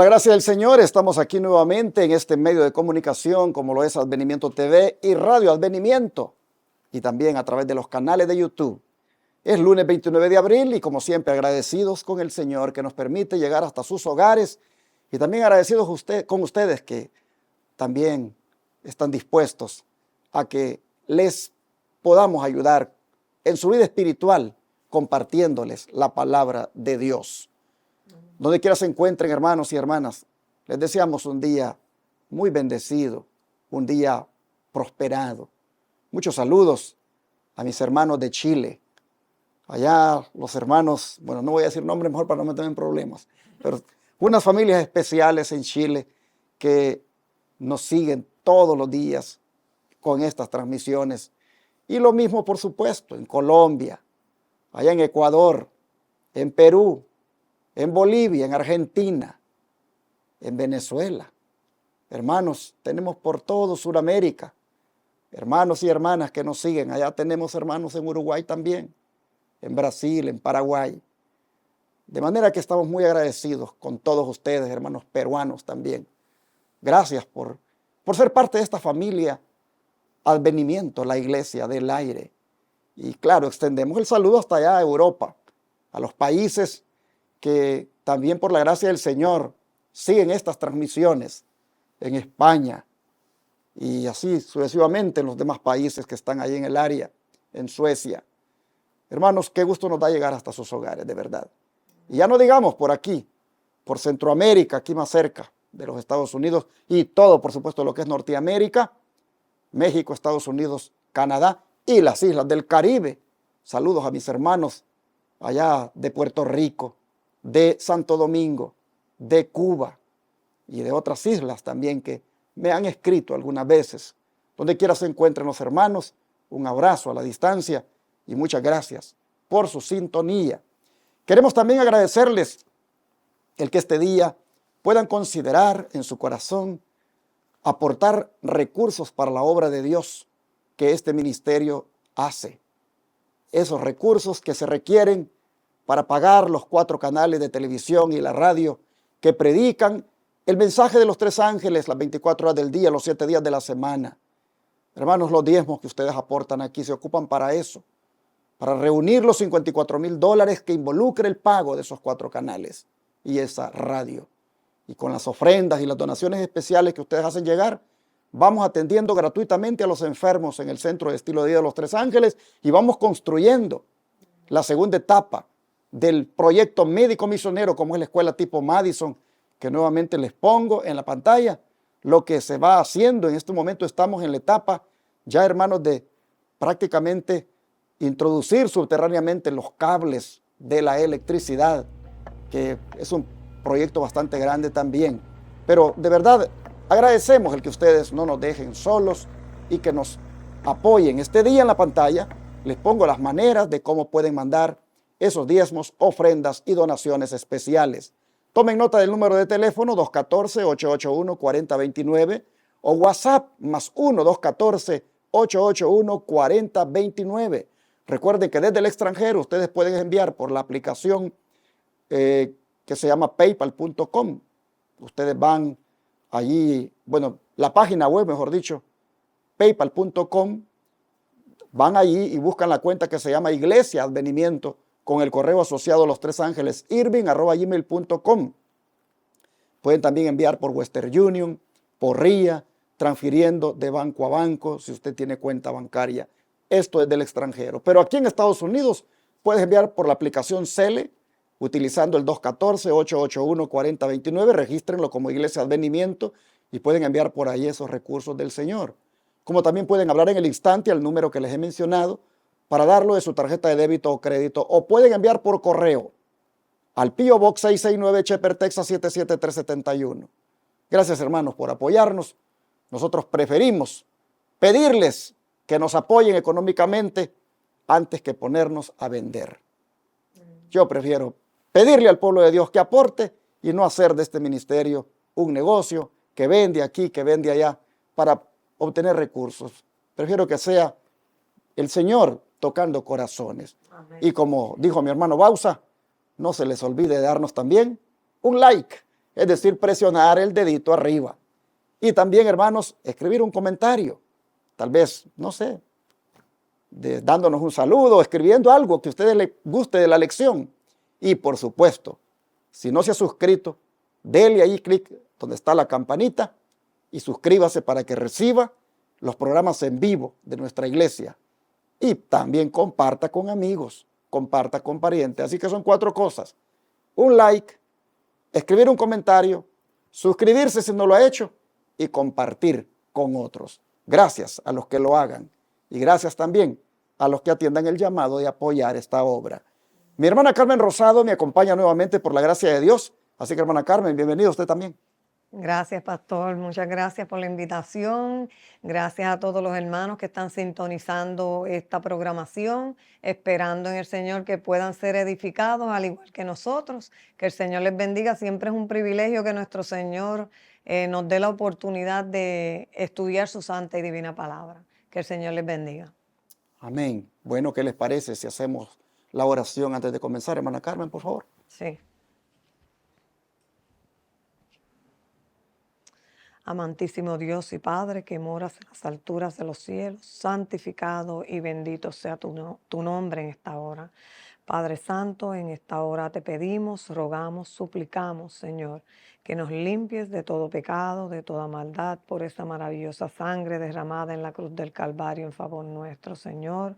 la gracia del Señor, estamos aquí nuevamente en este medio de comunicación como lo es Advenimiento TV y Radio Advenimiento y también a través de los canales de YouTube. Es lunes 29 de abril y como siempre agradecidos con el Señor que nos permite llegar hasta sus hogares y también agradecidos con ustedes que también están dispuestos a que les podamos ayudar en su vida espiritual compartiéndoles la palabra de Dios. Donde quiera se encuentren, hermanos y hermanas, les deseamos un día muy bendecido, un día prosperado. Muchos saludos a mis hermanos de Chile. Allá los hermanos, bueno, no voy a decir nombres mejor para no meterme en problemas, pero unas familias especiales en Chile que nos siguen todos los días con estas transmisiones. Y lo mismo, por supuesto, en Colombia, allá en Ecuador, en Perú, en Bolivia, en Argentina, en Venezuela. Hermanos, tenemos por todo Sudamérica, hermanos y hermanas que nos siguen. Allá tenemos hermanos en Uruguay también, en Brasil, en Paraguay. De manera que estamos muy agradecidos con todos ustedes, hermanos peruanos también. Gracias por ser parte de esta familia Advenimiento, la iglesia del aire. Y claro, extendemos el saludo hasta allá a Europa, a los países que también por la gracia del Señor siguen estas transmisiones en España y así sucesivamente en los demás países que están ahí en el área, en Suecia. Hermanos, qué gusto nos da llegar hasta sus hogares, de verdad. Y ya no digamos por aquí, por Centroamérica, aquí más cerca de los Estados Unidos y todo, por supuesto, lo que es Norteamérica, México, Estados Unidos, Canadá y las islas del Caribe. Saludos a mis hermanos allá de Puerto Rico, de Santo Domingo, de Cuba y de otras islas también que me han escrito algunas veces. Donde quiera se encuentren los hermanos, un abrazo a la distancia y muchas gracias por su sintonía. Queremos también agradecerles el que este día puedan considerar en su corazón aportar recursos para la obra de Dios que este ministerio hace. Esos recursos que se requieren para pagar los 4 canales de televisión y la radio que predican el mensaje de los 3 ángeles las 24 horas del día, los 7 días de la semana. Hermanos, los diezmos que ustedes aportan aquí se ocupan para eso, para reunir los $54,000 que involucra el pago de esos 4 canales y esa radio. Y con las ofrendas y las donaciones especiales que ustedes hacen llegar, vamos atendiendo gratuitamente a los enfermos en el Centro de Estilo de Vida de los 3 Ángeles y vamos construyendo la segunda etapa del proyecto médico misionero, como es la escuela tipo Madison, que nuevamente les pongo en la pantalla. Lo que se va haciendo en este momento, estamos en la etapa ya, hermanos, de prácticamente introducir subterráneamente los cables de la electricidad, que es un proyecto bastante grande también. Pero de verdad agradecemos el que ustedes no nos dejen solos y que nos apoyen. Este día en la pantalla les pongo las maneras de cómo pueden mandar esos diezmos, ofrendas y donaciones especiales. Tomen nota del número de teléfono 214-881-4029 o WhatsApp +1 214-881-4029. Recuerden que desde el extranjero ustedes pueden enviar por la aplicación que se llama paypal.com. Ustedes van allí, bueno, la página web, mejor dicho, paypal.com, van allí y buscan la cuenta que se llama Iglesia Advenimiento con el correo asociado a los 3 ángeles irving@gmail.com. Pueden también enviar por Western Union, por RIA, transfiriendo de banco a banco si usted tiene cuenta bancaria. Esto es del extranjero. Pero aquí en Estados Unidos puedes enviar por la aplicación Cele utilizando el 214-881-4029. Regístrenlo como Iglesia Advenimiento y pueden enviar por ahí esos recursos del Señor. Como también pueden hablar en el instante al número que les he mencionado para darlo de su tarjeta de débito o crédito, o pueden enviar por correo al P.O. Box 669 Shepherd, Texas 77371. Gracias, hermanos, por apoyarnos. Nosotros preferimos pedirles que nos apoyen económicamente antes que ponernos a vender. Yo prefiero pedirle al pueblo de Dios que aporte y no hacer de este ministerio un negocio que vende aquí, que vende allá para obtener recursos. Prefiero que sea el Señor tocando corazones. Amén. Y como dijo mi hermano Bausa, no se les olvide de darnos también un like es decir, presionar el dedito arriba. Y también, hermanos, escribir un comentario, tal vez, no sé, dándonos un saludo, escribiendo algo que a ustedes les guste de la lección. Y por supuesto, si no se ha suscrito, dele ahí clic donde está la campanita y suscríbase para que reciba los programas en vivo de nuestra iglesia. Y también comparta con amigos, comparta con parientes. Así que son 4 cosas. Un like, escribir un comentario, suscribirse si no lo ha hecho y compartir con otros. Gracias a los que lo hagan y gracias también a los que atiendan el llamado de apoyar esta obra. Mi hermana Carmen Rosado me acompaña nuevamente por la gracia de Dios. Así que, hermana Carmen, bienvenida usted también. Gracias, pastor. Muchas gracias por la invitación. Gracias a todos los hermanos que están sintonizando esta programación, esperando en el Señor que puedan ser edificados al igual que nosotros. Que el Señor les bendiga. Siempre es un privilegio que nuestro Señor nos dé la oportunidad de estudiar su santa y divina palabra. Que el Señor les bendiga. Amén. Bueno, ¿qué les parece si hacemos la oración antes de comenzar, hermana Carmen, por favor? Sí. Amantísimo Dios y Padre, que moras en las alturas de los cielos, santificado y bendito sea tu nombre en esta hora. Padre Santo, en esta hora te pedimos, rogamos, suplicamos, Señor, que nos limpies de todo pecado, de toda maldad, por esa maravillosa sangre derramada en la cruz del Calvario en favor nuestro, Señor.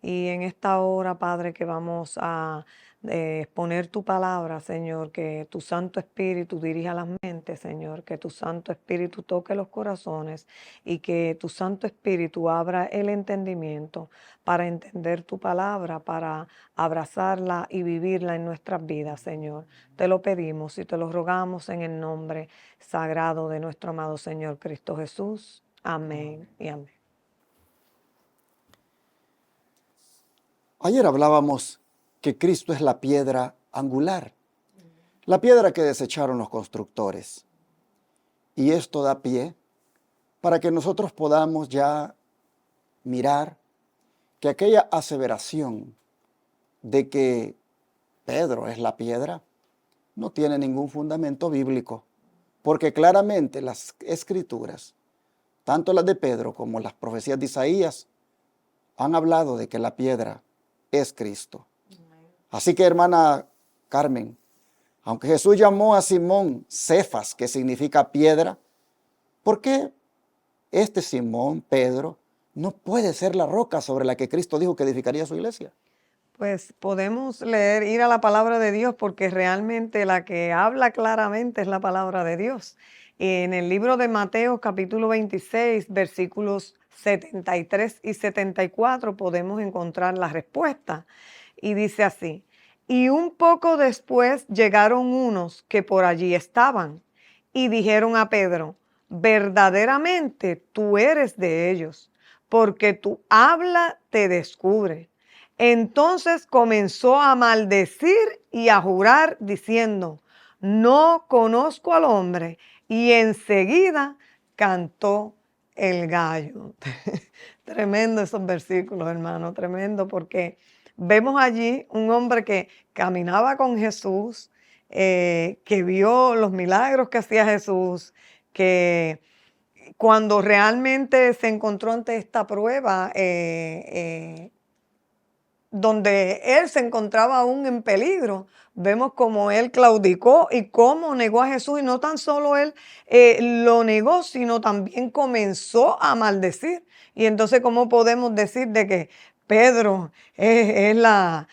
Y en esta hora, Padre, que vamos a exponer tu palabra, Señor, que tu Santo Espíritu dirija las mentes, Señor, que tu Santo Espíritu toque los corazones y que tu Santo Espíritu abra el entendimiento para entender tu palabra, para abrazarla y vivirla en nuestras vidas, Señor. Te lo pedimos y te lo rogamos en el nombre sagrado de nuestro amado Señor Cristo Jesús. Amén y amén. Ayer hablábamos que Cristo es la piedra angular, la piedra que desecharon los constructores. Y esto da pie para que nosotros podamos ya mirar que aquella aseveración de que Pedro es la piedra no tiene ningún fundamento bíblico, porque claramente las escrituras, tanto las de Pedro como las profecías de Isaías, han hablado de que la piedra es Cristo. Así que, hermana Carmen, aunque Jesús llamó a Simón Cefas, que significa piedra, ¿por qué este Simón, Pedro, no puede ser la roca sobre la que Cristo dijo que edificaría su iglesia? Pues podemos leer, ir a la palabra de Dios, porque realmente la que habla claramente es la palabra de Dios. En el libro de Mateo, capítulo 26, versículos 73 y 74, podemos encontrar la respuesta. Y dice así: y un poco después llegaron unos que por allí estaban y dijeron a Pedro: verdaderamente tú eres de ellos, porque tu habla te descubre. Entonces comenzó a maldecir y a jurar diciendo: no conozco al hombre. Y enseguida cantó el gallo. Tremendo esos versículos, hermano, tremendo, porque vemos allí un hombre que caminaba con Jesús, que vio los milagros que hacía Jesús, que cuando realmente se encontró ante esta prueba, donde él se encontraba aún en peligro, vemos cómo él claudicó y cómo negó a Jesús, y no tan solo él lo negó, sino también comenzó a maldecir. Y entonces, ¿cómo podemos decir de que Pedro es la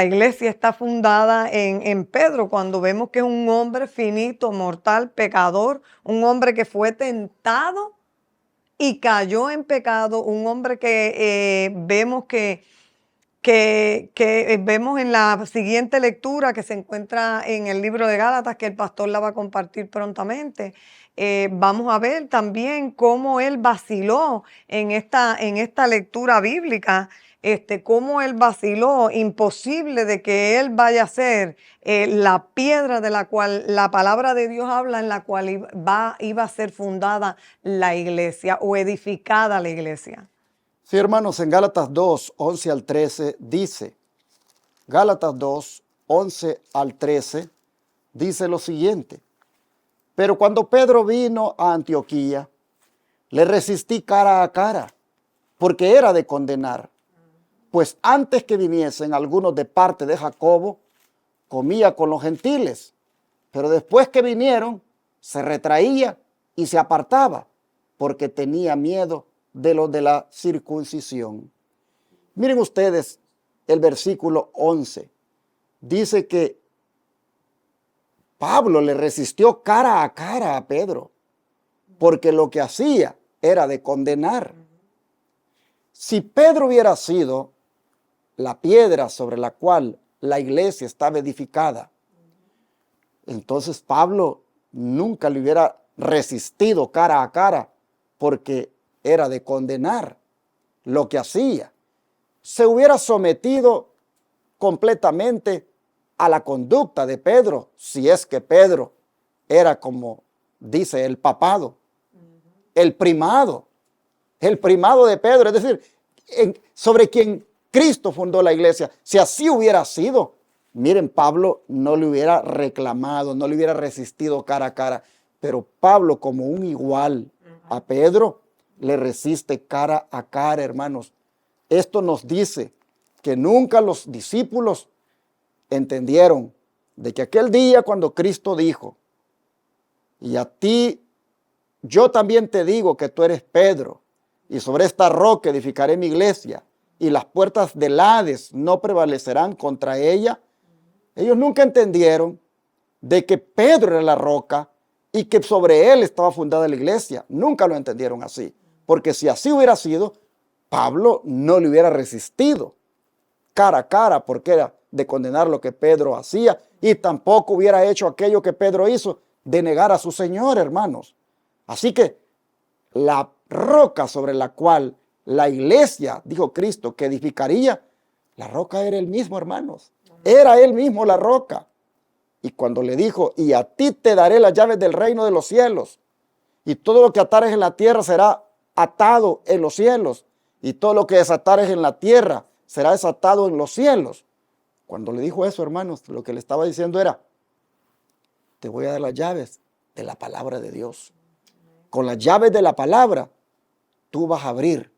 iglesia está fundada en Pedro, cuando vemos que es un hombre finito, mortal, pecador, un hombre que fue tentado y cayó en pecado, un hombre que vemos que vemos en la siguiente lectura que se encuentra en el libro de Gálatas, que el pastor la va a compartir prontamente. Vamos a ver también cómo él vaciló en esta lectura bíblica, cómo él vaciló, imposible de que él vaya a ser la piedra de la cual la palabra de Dios habla, en la cual iba a ser fundada la iglesia o edificada la iglesia. Sí, hermanos, en Gálatas 2, 11 al 13 dice, Gálatas 2, 11 al 13 dice lo siguiente: Pero cuando Pedro vino a Antioquía, le resistí cara a cara, porque era de condenar. Pues antes que viniesen algunos de parte de Jacobo, comía con los gentiles, pero después que vinieron, se retraía y se apartaba, porque tenía miedo de los de la circuncisión. Miren ustedes el versículo 11. Dice que Pablo le resistió cara a cara a Pedro, porque lo que hacía era de condenar. Si Pedro hubiera sido la piedra sobre la cual la iglesia estaba edificada, entonces Pablo nunca le hubiera resistido cara a cara, porque era de condenar lo que hacía. Se hubiera sometido completamente a la conducta de Pedro, si es que Pedro era, como dice, el papado, el primado de Pedro, es decir, sobre quien Cristo fundó la iglesia. Si así hubiera sido, miren, Pablo no le hubiera reclamado, no le hubiera resistido cara a cara, pero Pablo, como un igual a Pedro, le resiste cara a cara, hermanos. Esto nos dice que nunca los discípulos entendieron de que aquel día cuando Cristo dijo, y a ti yo también te digo que tú eres Pedro, y sobre esta roca edificaré mi iglesia, y las puertas del Hades no prevalecerán contra ella. Ellos nunca entendieron de que Pedro era la roca y que sobre él estaba fundada la iglesia. Nunca lo entendieron así, porque si así hubiera sido, Pablo no le hubiera resistido cara a cara, porque era de condenar lo que Pedro hacía, y tampoco hubiera hecho aquello que Pedro hizo, de negar a su Señor, hermanos. Así que la roca sobre la cual la iglesia, dijo Cristo, que edificaría, la roca era él mismo, hermanos. Era él mismo la roca. Y cuando le dijo, y a ti te daré las llaves del reino de los cielos, y todo lo que atares en la tierra será atado en los cielos, y todo lo que desatares en la tierra será desatado en los cielos. Cuando le dijo eso, hermanos, lo que le estaba diciendo era, te voy a dar las llaves de la palabra de Dios. Con las llaves de la palabra, tú vas a abrir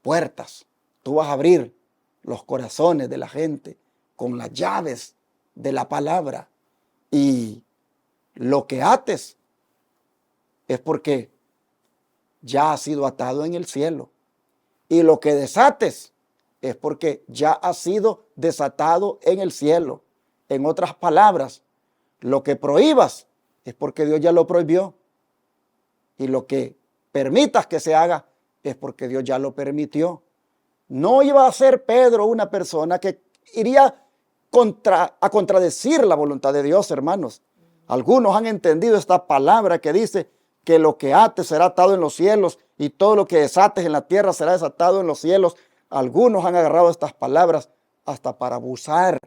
puertas, tú vas a abrir los corazones de la gente con las llaves de la palabra. Y lo que ates es porque ya ha sido atado en el cielo. Y lo que desates es porque ya ha sido desatado en el cielo. En otras palabras, lo que prohíbas es porque Dios ya lo prohibió. Y lo que permitas que se haga es porque Dios ya lo permitió. No iba a ser Pedro una persona que iría a contradecir la voluntad de Dios, hermanos. Algunos han entendido esta palabra que dice que lo que ates será atado en los cielos y todo lo que desates en la tierra será desatado en los cielos. Algunos han agarrado estas palabras hasta para abusar,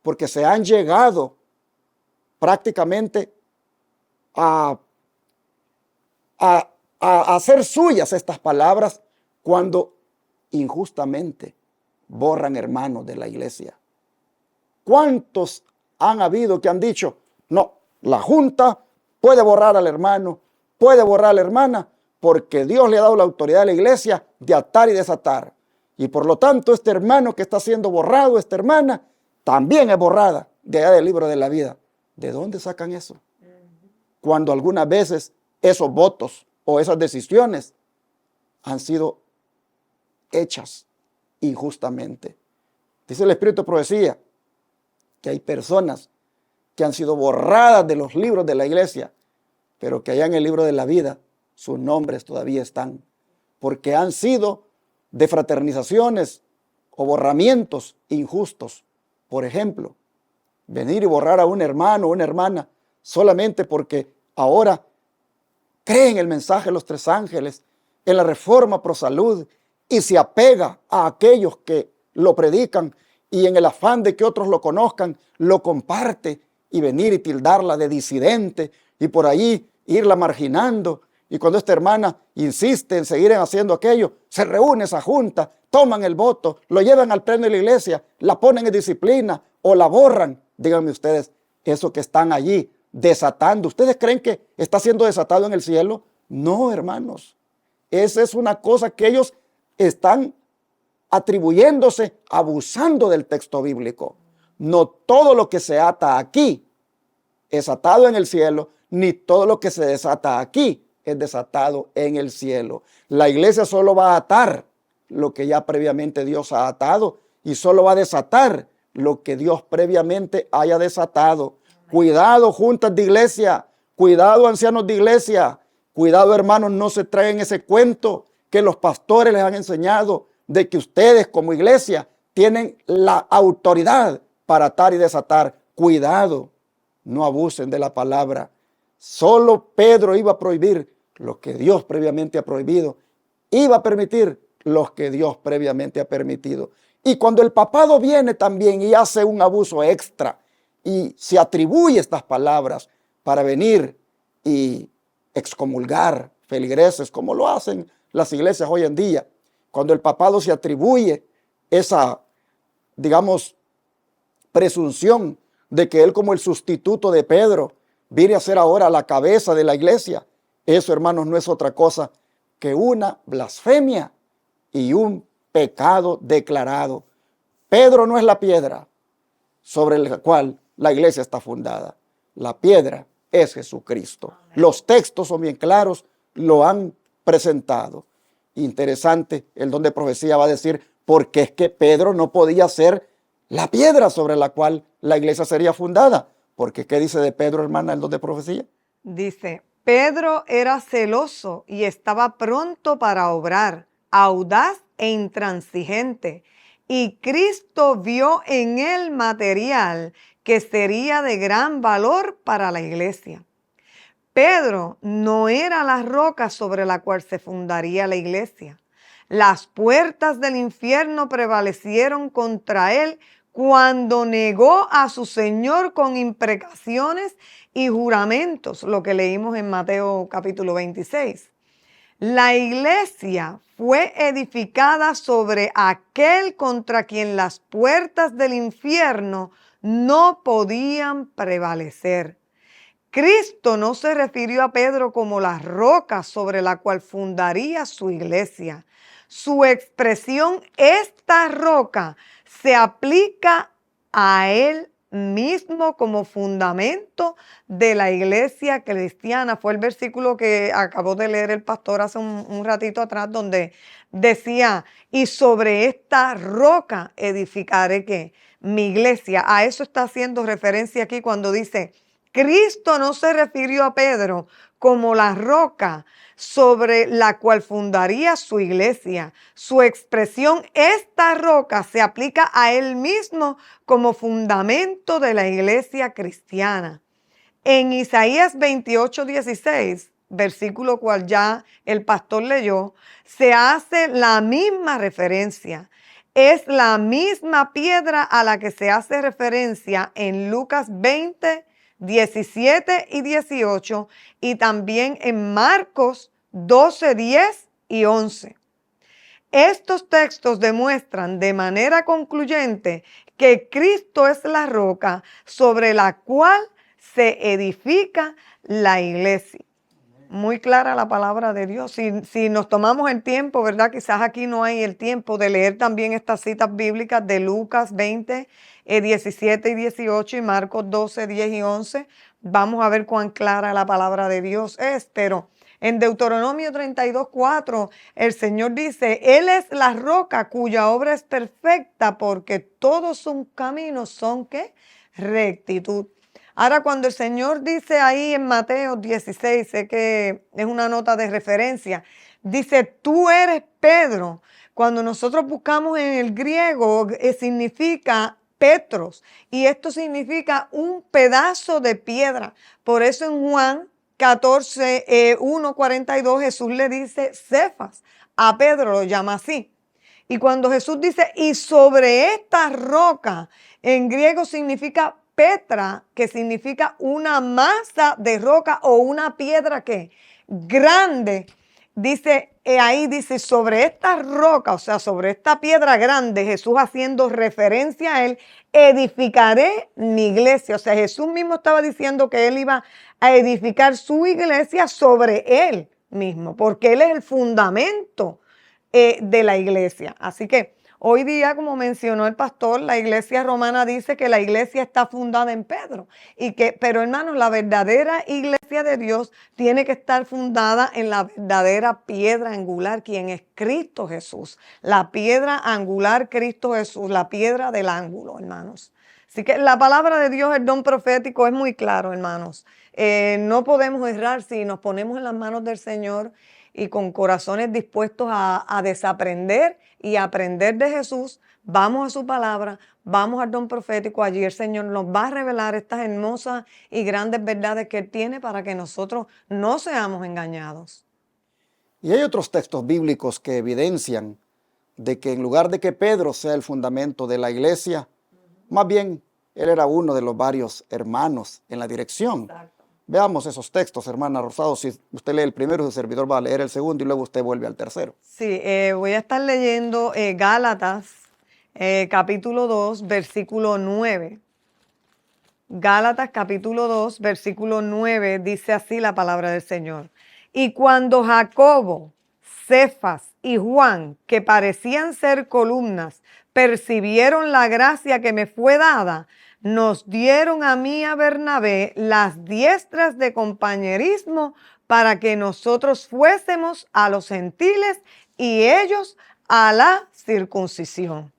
porque se han llegado prácticamente a hacer suyas estas palabras cuando injustamente borran hermanos de la iglesia. ¿Cuántos han habido que han dicho, no, la junta puede borrar al hermano, puede borrar a la hermana, porque Dios le ha dado la autoridad a la iglesia de atar y desatar? Y por lo tanto, este hermano que está siendo borrado, esta hermana, también es borrada de allá del libro de la vida. ¿De dónde sacan eso? Cuando algunas veces esos votos o esas decisiones han sido hechas injustamente. Dice el Espíritu de Profecía que hay personas que han sido borradas de los libros de la iglesia, pero que allá en el libro de la vida sus nombres todavía están, porque han sido de fraternizaciones o borramientos injustos. Por ejemplo, venir y borrar a un hermano o una hermana solamente porque ahora cree en el mensaje de los tres ángeles, en la reforma pro salud, y se apega a aquellos que lo predican, y en el afán de que otros lo conozcan, lo comparte, y venir y tildarla de disidente, y por ahí irla marginando. Y cuando esta hermana insiste en seguir haciendo aquello, se reúne esa junta, toman el voto, lo llevan al pleno de la iglesia, la ponen en disciplina o la borran. Díganme ustedes, eso que están allí desatando. ¿Ustedes creen que está siendo desatado en el cielo? No, hermanos. Esa es una cosa que ellos están atribuyéndose, abusando del texto bíblico. No todo lo que se ata aquí es atado en el cielo, ni todo lo que se desata aquí es desatado en el cielo. La iglesia solo va a atar lo que ya previamente Dios ha atado y solo va a desatar lo que Dios previamente haya desatado. Cuidado, juntas de iglesia, cuidado, ancianos de iglesia, cuidado, hermanos, no se traigan ese cuento que los pastores les han enseñado de que ustedes como iglesia tienen la autoridad para atar y desatar. Cuidado, no abusen de la palabra. Solo Pedro iba a prohibir lo que Dios previamente ha prohibido, iba a permitir lo que Dios previamente ha permitido. Y cuando el papado viene también y hace un abuso extra y se atribuye estas palabras para venir y excomulgar feligreses, como lo hacen las iglesias hoy en día, cuando el papado se atribuye esa, digamos, presunción de que él, como el sustituto de Pedro, viene a ser ahora la cabeza de la iglesia, eso, hermanos, no es otra cosa que una blasfemia y un pecado declarado. Pedro no es la piedra sobre la cual la iglesia está fundada. La piedra es Jesucristo. Los textos son bien claros, lo han presentado. Interesante, el don de profecía va a decir, porque es que Pedro no podía ser la piedra sobre la cual la iglesia sería fundada. Porque, ¿qué dice de Pedro, hermana, el don de profecía? Dice, Pedro era celoso y estaba pronto para obrar, audaz e intransigente. Y Cristo vio en él material que sería de gran valor para la iglesia. Pedro no era la roca sobre la cual se fundaría la iglesia. Las puertas del infierno prevalecieron contra él cuando negó a su Señor con imprecaciones y juramentos, lo que leímos en Mateo capítulo 26. La iglesia fue edificada sobre aquel contra quien las puertas del infierno no podían prevalecer. Cristo no se refirió a Pedro como la roca sobre la cual fundaría su iglesia. Su expresión, esta roca, se aplica a él mismo como fundamento de la iglesia cristiana. Fue el versículo que acabó de leer el pastor hace un ratito atrás, donde decía, y sobre esta roca edificaré ¿qué? Mi iglesia. A eso está haciendo referencia aquí cuando dice, Cristo no se refirió a Pedro como la roca sobre la cual fundaría su iglesia. Su expresión, esta roca, se aplica a él mismo como fundamento de la iglesia cristiana. En Isaías 28:16, versículo cual ya el pastor leyó, se hace la misma referencia. Es la misma piedra a la que se hace referencia en Lucas 20:17 y 18 y también en Marcos 12:10 y 11. Estos textos demuestran de manera concluyente que Cristo es la roca sobre la cual se edifica la iglesia. Muy clara la palabra de Dios. Si nos tomamos el tiempo, ¿verdad? Quizás aquí no hay el tiempo de leer también estas citas bíblicas de Lucas 20:17 y 18 y Marcos 12:10 y 11. Vamos a ver cuán clara la palabra de Dios es. Pero en Deuteronomio 32:4, el Señor dice, Él es la roca cuya obra es perfecta porque todos sus caminos son, ¿qué? Rectitud. Ahora, cuando el Señor dice ahí en Mateo 16, sé que es una nota de referencia, dice, tú eres Pedro. Cuando nosotros buscamos en el griego, significa Petros, y esto significa un pedazo de piedra. Por eso en Juan 14:1-42, Jesús le dice Cefas, a Pedro lo llama así. Y cuando Jesús dice, y sobre esta roca, en griego significa Petra, que significa una masa de roca o una piedra que grande. dice, ahí dice, sobre esta roca, o sea, sobre esta piedra grande, Jesús haciendo referencia a él, edificaré mi iglesia. O sea, Jesús mismo estaba diciendo que él iba a edificar su iglesia sobre él mismo, porque él es el fundamento de la iglesia. Así que hoy día, como mencionó el pastor, la iglesia romana dice que la iglesia está fundada en Pedro. Pero hermanos, la verdadera iglesia de Dios tiene que estar fundada en la verdadera piedra angular, quien es Cristo Jesús. La piedra angular, Cristo Jesús, la piedra del ángulo, hermanos. Así que la palabra de Dios, el don profético, es muy claro, hermanos. No podemos errar si nos ponemos en las manos del Señor y con corazones dispuestos a desaprender y aprender de Jesús. Vamos a su palabra, vamos al don profético. Allí el Señor nos va a revelar estas hermosas y grandes verdades que Él tiene para que nosotros no seamos engañados. Y hay otros textos bíblicos que evidencian de que en lugar de que Pedro sea el fundamento de la iglesia, más bien él era uno de los varios hermanos en la dirección. Exacto. Veamos esos textos, hermana Rosado. Si usted lee el primero, su servidor va a leer el segundo y luego usted vuelve al tercero. Sí, voy a estar leyendo Gálatas, capítulo 2, versículo 9. Gálatas, capítulo 2, versículo 9, dice así la palabra del Señor. Y cuando Jacobo, Cefas y Juan, que parecían ser columnas, percibieron la gracia que me fue dada, nos dieron a mí y a Bernabé las diestras de compañerismo para que nosotros fuésemos a los gentiles y ellos a la circuncisión.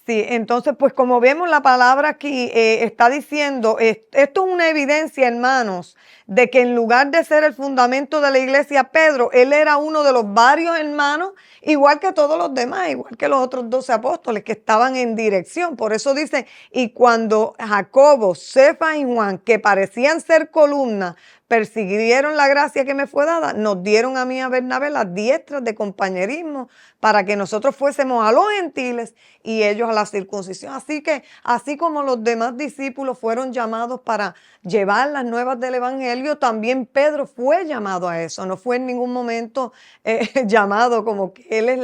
Sí, entonces, pues como vemos la palabra aquí está diciendo, esto es una evidencia, hermanos, de que en lugar de ser el fundamento de la iglesia Pedro, él era uno de los varios hermanos, igual que todos los demás, igual que los otros 12 apóstoles que estaban en dirección. Por eso dice, y cuando Jacobo, Cefas y Juan, que parecían ser columnas, persiguieron la gracia que me fue dada, nos dieron a mí y a Bernabé las diestras de compañerismo para que nosotros fuésemos a los gentiles y ellos a la circuncisión. Así que, así como los demás discípulos fueron llamados para llevar las nuevas del evangelio, también Pedro fue llamado a eso. No fue en ningún momento llamado como que él es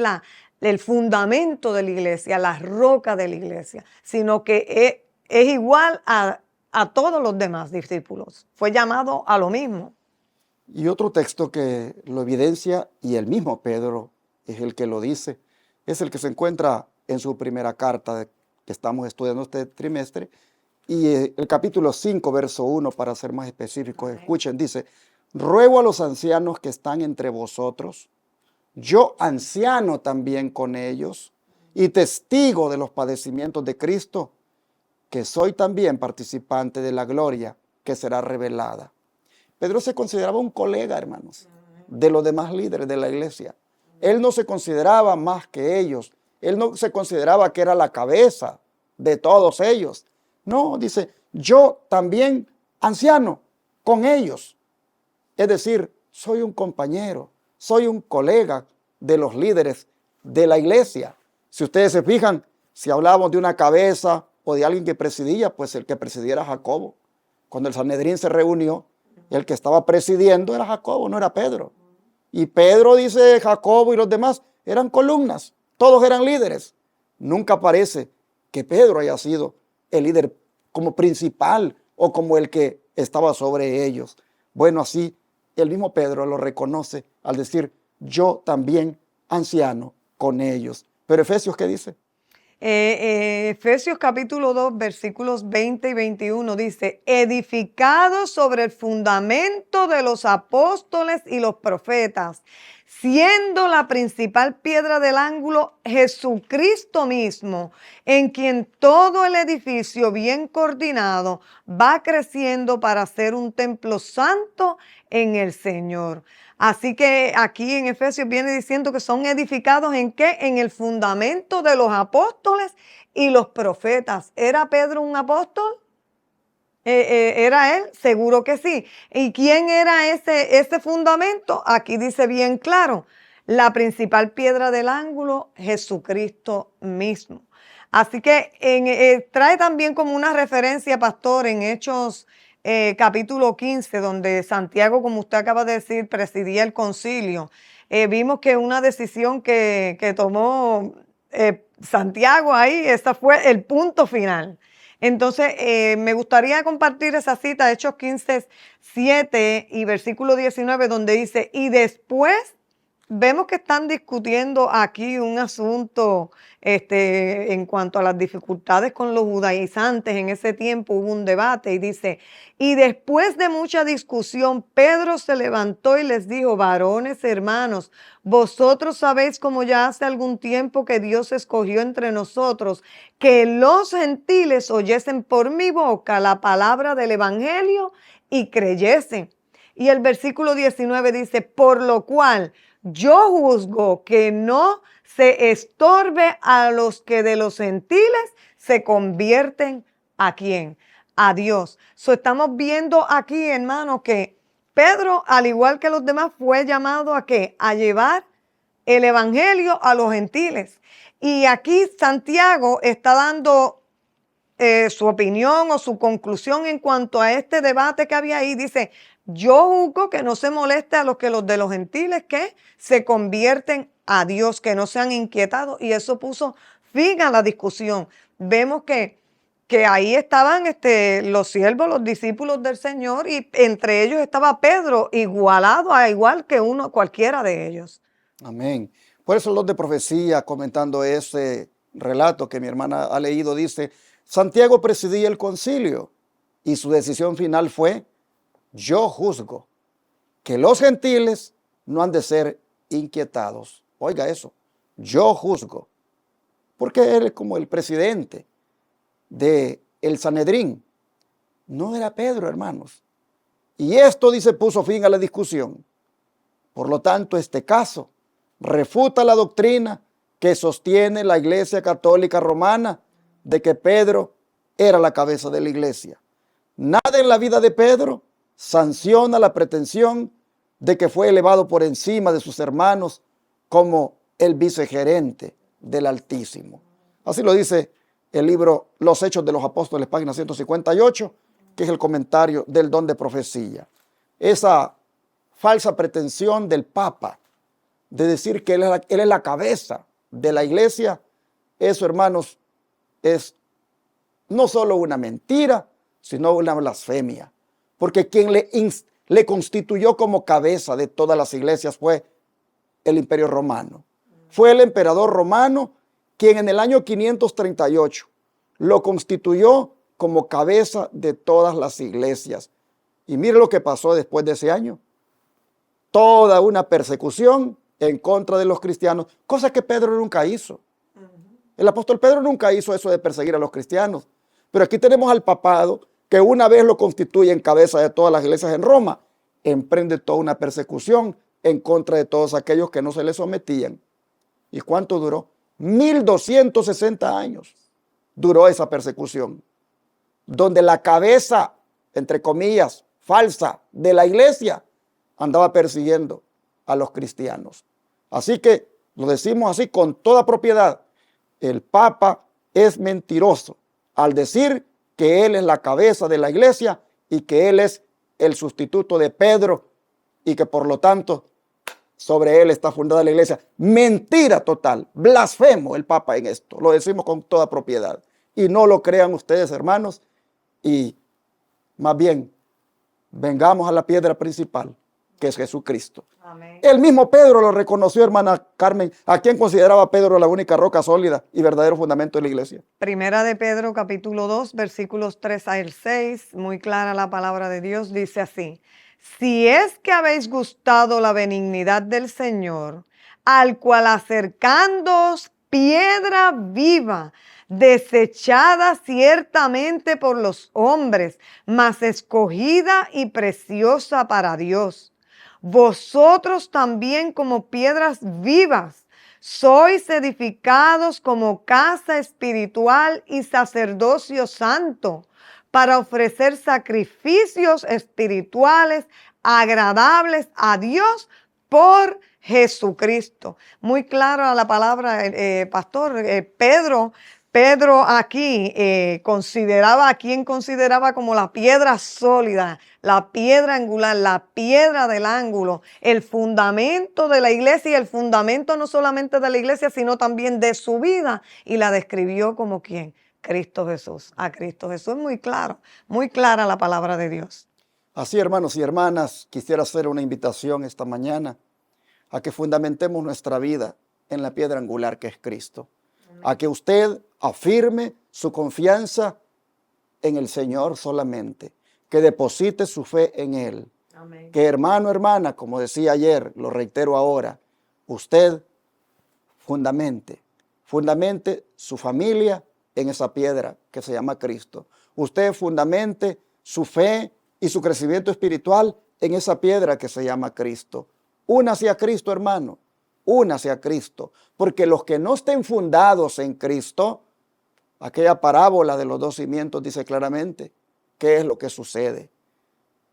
el fundamento de la iglesia, la roca de la iglesia, sino que es igual a todos los demás discípulos. Fue llamado a lo mismo. Y otro texto que lo evidencia, y el mismo Pedro es el que lo dice, es el que se encuentra en su primera carta que estamos estudiando este trimestre, y el capítulo 5, verso 1, para ser más específicos, escuchen, dice, ruego a los ancianos que están entre vosotros, yo anciano también con ellos, y testigo de los padecimientos de Cristo, que soy también participante de la gloria que será revelada. Pedro se consideraba un colega, hermanos, de los demás líderes de la iglesia. Él no se consideraba más que ellos. Él no se consideraba que era la cabeza de todos ellos. No, dice, yo también anciano con ellos. Es decir, soy un compañero, soy un colega de los líderes de la iglesia. Si ustedes se fijan, si hablamos de una cabeza o de alguien que presidía, pues el que presidía era Jacobo. Cuando el Sanedrín se reunió, el que estaba presidiendo era Jacobo, no era Pedro. Y Pedro, dice Jacobo y los demás, eran columnas, todos eran líderes. Nunca parece que Pedro haya sido el líder como principal o como el que estaba sobre ellos. Bueno, así el mismo Pedro lo reconoce al decir, yo también anciano con ellos. Pero Efesios, ¿qué dice? Efesios capítulo 2, versículos 20 y 21 dice, edificados sobre el fundamento de los apóstoles y los profetas, siendo la principal piedra del ángulo Jesucristo mismo, en quien todo el edificio bien coordinado va creciendo para ser un templo santo en el Señor. Así que aquí en Efesios viene diciendo que son edificados ¿en qué? En el fundamento de los apóstoles y los profetas. ¿Era Pedro un apóstol? ¿Era él? Seguro que sí. ¿Y quién era ese fundamento? Aquí dice bien claro, la principal piedra del ángulo, Jesucristo mismo. Así que trae también como una referencia, pastor, en Hechos capítulo 15, donde Santiago, como usted acaba de decir, presidía el concilio. vimos que una decisión que tomó Santiago ahí, ese fue el punto final. Entonces, me gustaría compartir esa cita, Hechos 15, 7 y versículo 19, donde dice, y después vemos que están discutiendo aquí un asunto en cuanto a las dificultades con los judaizantes. En ese tiempo hubo un debate y dice, y después de mucha discusión, Pedro se levantó y les dijo, varones hermanos, vosotros sabéis como ya hace algún tiempo que Dios escogió entre nosotros que los gentiles oyesen por mi boca la palabra del evangelio y creyesen. Y el versículo 19 dice, por lo cual yo juzgo que no se estorbe a los que de los gentiles se convierten ¿a quién? A Dios. Estamos viendo aquí, hermano, que Pedro, al igual que los demás, fue llamado ¿a qué? A llevar el evangelio a los gentiles. Y aquí Santiago está dando su opinión o su conclusión en cuanto a este debate que había ahí. Dice, yo juzgo que no se moleste a los de los gentiles que se convierten a Dios, que no sean inquietados. Y eso puso fin a la discusión. Vemos que ahí estaban los siervos, los discípulos del Señor, y entre ellos estaba Pedro, igualado a igual que cualquiera de ellos. Amén. Por eso los de profecía, comentando ese relato que mi hermana ha leído, dice, Santiago presidía el concilio y su decisión final fue, yo juzgo que los gentiles no han de ser inquietados. Oiga eso, yo juzgo, porque él es como el presidente del Sanedrín. No era Pedro, hermanos. Y esto, dice, puso fin a la discusión. Por lo tanto, este caso refuta la doctrina que sostiene la Iglesia Católica Romana de que Pedro era la cabeza de la iglesia. Nada en la vida de Pedro sanciona la pretensión de que fue elevado por encima de sus hermanos como el vicegerente del Altísimo. Así lo dice el libro Los Hechos de los Apóstoles, página 158, que es el comentario del don de profecía. Esa falsa pretensión del Papa de decir que él es la cabeza de la iglesia, eso, hermanos, es no solo una mentira, sino una blasfemia. Porque quien le constituyó como cabeza de todas las iglesias fue el Imperio Romano. Fue el emperador romano quien en el año 538 lo constituyó como cabeza de todas las iglesias. Y mire lo que pasó después de ese año. Toda una persecución en contra de los cristianos, cosa que Pedro nunca hizo. El apóstol Pedro nunca hizo eso de perseguir a los cristianos. Pero aquí tenemos al papado que una vez lo constituye en cabeza de todas las iglesias en Roma, emprende toda una persecución en contra de todos aquellos que no se le sometían. ¿Y cuánto duró? 1260 años duró esa persecución, donde la cabeza, entre comillas, falsa de la iglesia andaba persiguiendo a los cristianos. Así que lo decimos así con toda propiedad. El Papa es mentiroso al decir que él es la cabeza de la iglesia y que él es el sustituto de Pedro y que por lo tanto sobre él está fundada la iglesia. Mentira total, blasfemo el Papa en esto, lo decimos con toda propiedad. Y no lo crean ustedes, hermanos, y más bien vengamos a la piedra principal, que es Jesucristo. Amén. El mismo Pedro lo reconoció, hermana Carmen, a quien consideraba Pedro la única roca sólida y verdadero fundamento de la iglesia. Primera de Pedro, capítulo 2, versículos 3 al 6, muy clara la palabra de Dios, dice así: si es que habéis gustado la benignidad del Señor, al cual acercándoos piedra viva, desechada ciertamente por los hombres, mas escogida y preciosa para Dios. Vosotros también como piedras vivas sois edificados como casa espiritual y sacerdocio santo, para ofrecer sacrificios espirituales agradables a Dios por Jesucristo. Muy clara la palabra, pastor. Pedro Pedro aquí consideraba a quien consideraba como la piedra sólida, la piedra angular, la piedra del ángulo, el fundamento de la iglesia y el fundamento no solamente de la iglesia, sino también de su vida. Y la describió como ¿quién? Cristo Jesús. A Cristo Jesús, muy claro, muy clara la palabra de Dios. Así, hermanos y hermanas, quisiera hacer una invitación esta mañana a que fundamentemos nuestra vida en la piedra angular que es Cristo. A que usted afirme su confianza en el Señor solamente, que deposite su fe en Él. Amén. Que hermano, hermana, como decía ayer, lo reitero ahora, usted fundamente su familia en esa piedra que se llama Cristo. Usted fundamente su fe y su crecimiento espiritual en esa piedra que se llama Cristo. Únase a Cristo, hermano. Únase a Cristo, porque los que no estén fundados en Cristo, aquella parábola de los dos cimientos dice claramente qué es lo que sucede.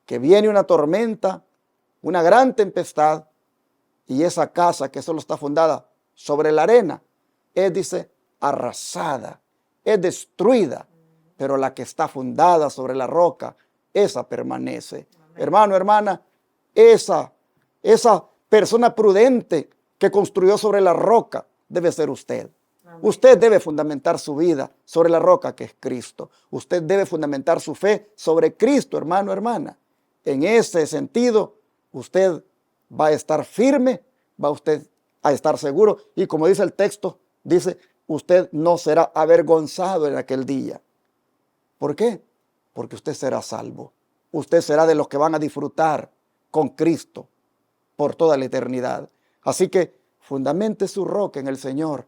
Que viene una tormenta, una gran tempestad, y esa casa que solo está fundada sobre la arena, dice, arrasada, es destruida, pero la que está fundada sobre la roca, esa permanece. Amén. Hermano, hermana, esa persona prudente que construyó sobre la roca debe ser usted. Amén. Usted debe fundamentar su vida sobre la roca que es Cristo. Usted debe fundamentar su fe sobre Cristo, hermano, hermana. En ese sentido, usted va a estar firme, va usted a estar seguro. Y como dice el texto, dice, usted no será avergonzado en aquel día. ¿Por qué? Porque usted será salvo. Usted será de los que van a disfrutar con Cristo por toda la eternidad. Así que fundamente su roca en el Señor.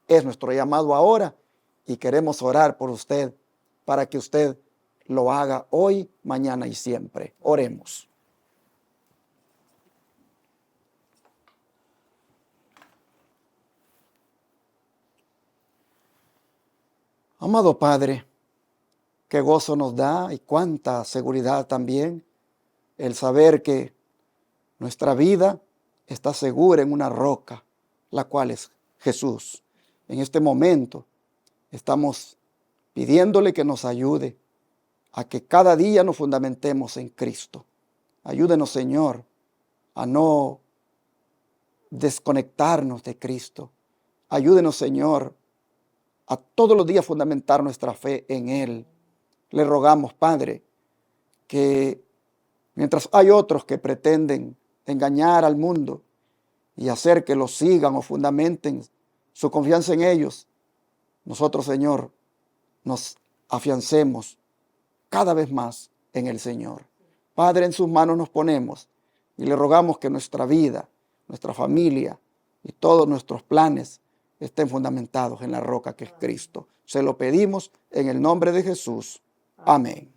Es nuestro llamado ahora y queremos orar por usted para que usted lo haga hoy, mañana y siempre. Oremos. Amado Padre, qué gozo nos da y cuánta seguridad también el saber que nuestra vida está segura en una roca, la cual es Jesús. En este momento estamos pidiéndole que nos ayude a que cada día nos fundamentemos en Cristo. Ayúdenos, Señor, a no desconectarnos de Cristo. Ayúdenos, Señor, a todos los días fundamentar nuestra fe en Él. Le rogamos, Padre, que mientras hay otros que pretenden engañar al mundo y hacer que los sigan o fundamenten su confianza en ellos, nosotros, Señor, nos afiancemos cada vez más en el Señor. Padre, en sus manos nos ponemos y le rogamos que nuestra vida, nuestra familia y todos nuestros planes estén fundamentados en la roca que es Cristo. Se lo pedimos en el nombre de Jesús. Amén.